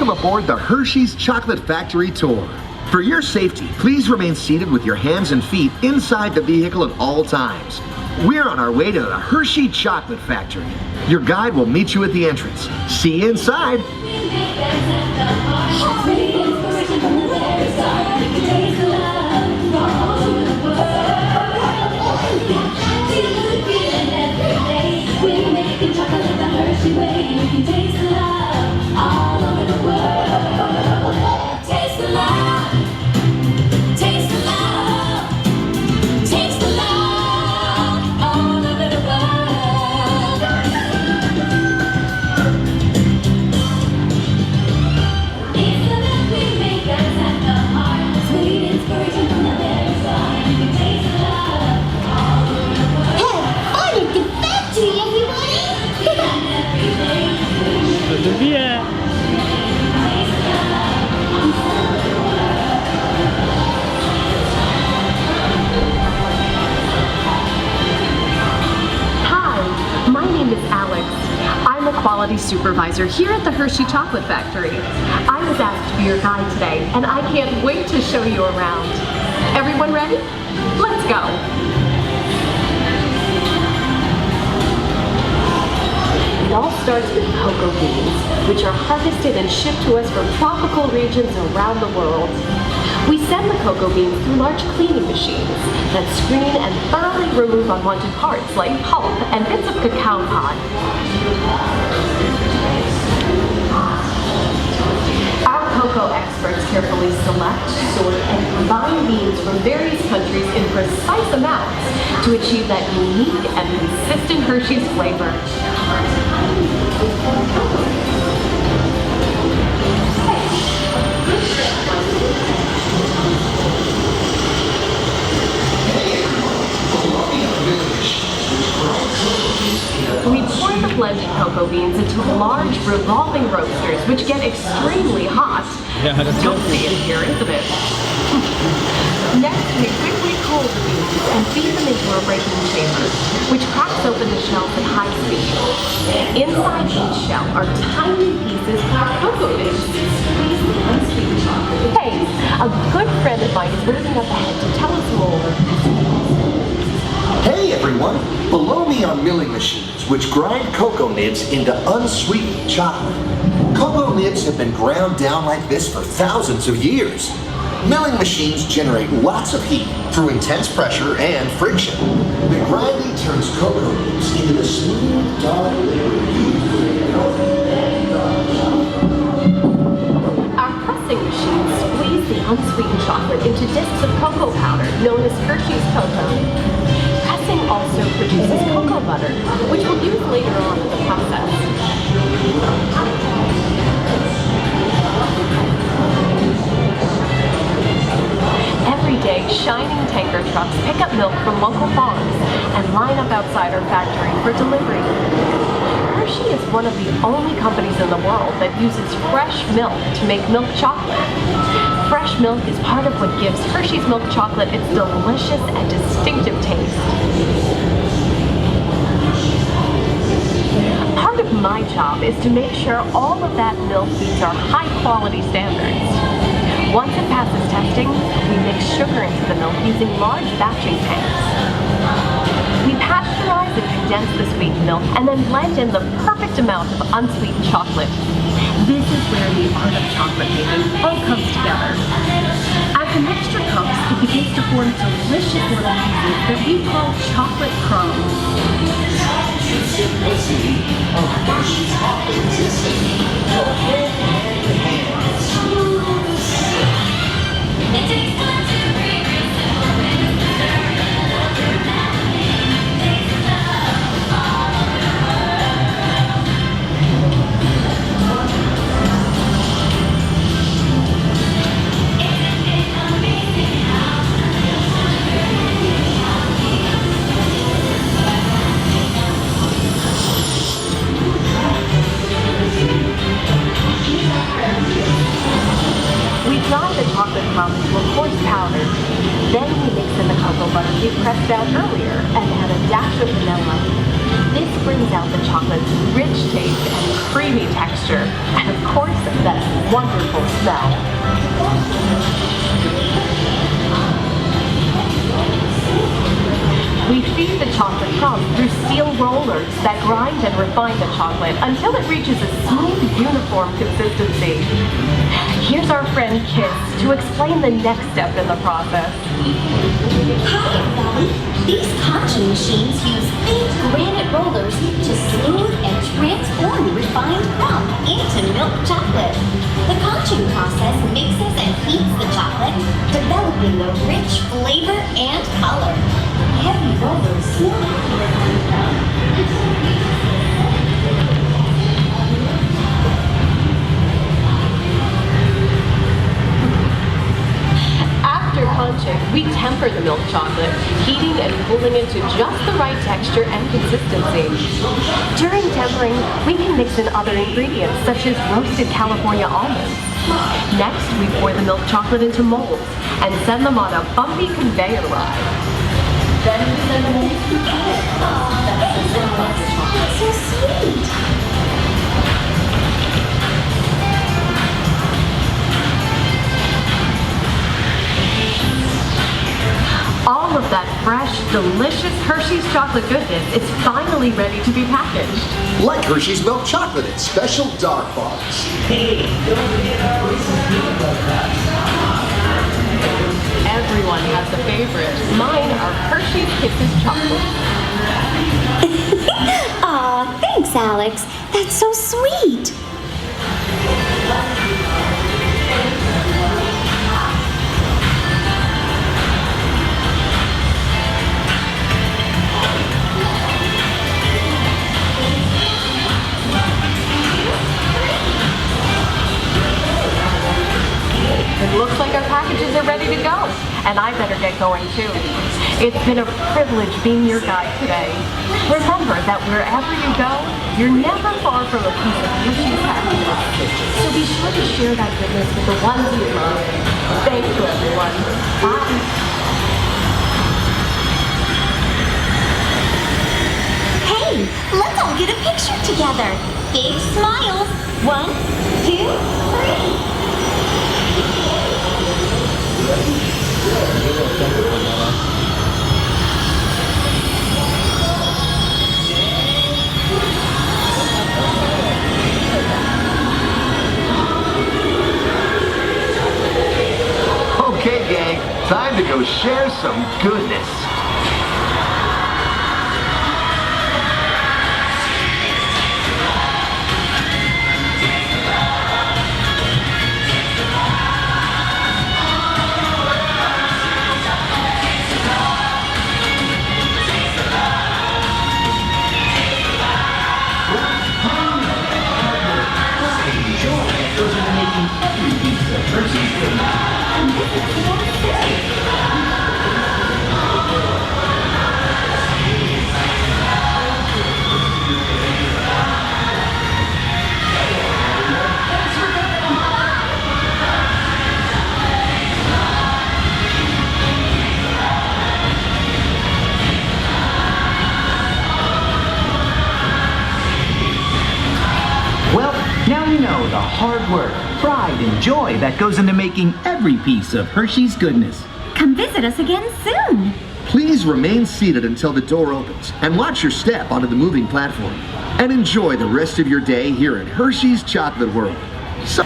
Welcome aboard the Hershey's Chocolate Factory Tour. For your safety, please remain seated with your hands and feet inside the vehicle at all times. We're on our way to the Hershey Chocolate Factory. Your guide will meet you at the entrance. See you inside. Quality supervisor here at the Hershey Chocolate Factory. I was asked to be your guide today, and I can't wait to show you around. Everyone ready? Let's go. It all starts with cocoa beans, which are harvested and shipped to us from tropical regions around the world. We send the cocoa beans through large cleaning machines that screen and thoroughly remove unwanted parts like pulp and bits of cacao pod. Our cocoa experts carefully select, sort, and combine beans from various countries in precise amounts to achieve that unique and consistent Hershey's flavor. We pour the blended cocoa beans into large revolving roasters, which get extremely hot. Yeah, that's Guilty in here, isn't it? Next, we quickly cool the beans and feed them into a raking chamber, which cracks open the shells at high speed. Inside each shell are tiny pieces of cocoa nibs. Hey, a good friend of mine is waiting up ahead to tell us more. Hey everyone! Below me are milling machines which grind cocoa nibs into unsweetened chocolate. Cocoa nibs have been ground down like this for thousands of years. Milling machines generate lots of heat through intense pressure and friction. The grinding turns cocoa nibs into the smooth, dark liquid used for healthy dark chocolate. Our pressing machines squeeze the unsweetened chocolate into discs of cocoa powder known as Hershey's cocoa. Pressing also produces cocoa butter, which we'll use later on in the process. Every day, shining tanker trucks pick up milk from local farms and line up outside our factory for delivery. Hershey is one of the only companies in the world that uses fresh milk to make milk chocolate. Fresh milk is part of what gives Hershey's milk chocolate its delicious and distinctive taste. Part of my job is to make sure all of that milk meets our high-quality standards. Once it passes testing, we mix sugar into the milk using large batching tanks. We pasteurize and condense the sweetened milk and then blend in the perfect amount of unsweetened chocolate. This is where the art of chocolate making all comes together. As the mixture cooks, it begins to form delicious little pieces that we call chocolate crumbs. Simplicity of Hershey's authenticity. Go hand in hand. It takes time to bring yourself in the chocolate crumbs into a coarse powder. Then we mix in the cocoa butter we pressed out earlier and add a dash of vanilla. This brings out the chocolate's rich taste and creamy texture, and of course, that wonderful smell. We feed the chocolate crumb through steel rollers that grind and refine the chocolate until it reaches a smooth, uniform consistency. Here's our friend Kiss to explain the next step in the process. Hi, everybody. These conching machines use big granite rollers to smooth and transform refined crumb into milk chocolate. The conching process mixes and heats the chocolate, developing a rich flavor and color. Heavy rollers smooth refined crumb. After conching, we temper the milk chocolate, heating and cooling it to just the right texture and consistency. During tempering, we can mix in other ingredients such as roasted California almonds. Next, we pour the milk chocolate into molds and send them on a bumpy conveyor ride. Then we send them into the That's so sweet. All of that fresh, delicious Hershey's chocolate goodness is finally ready to be packaged. Like Hershey's milk chocolate in special dark bars. Everyone has a favorite. Mine are Hershey's Kisses chocolate. Aw, thanks, Alex. That's so sweet. It looks like our packages are ready to go, and I better get going too. It's been a privilege being your guide today. Remember that wherever you go, you're never far from a piece of Hershey's happiness. So be sure to share that goodness with the ones you love. Thank you, everyone. Bye. Hey, let's all get a picture together. Big smiles. 1, 2, 3. Okay, gang, time to go share some goodness. Well, now you know the hard work, pride, and joy that goes into making every piece of Hershey's goodness. Come visit us again soon. Please remain seated until the door opens and watch your step onto the moving platform. And enjoy the rest of your day here in Hershey's Chocolate World. So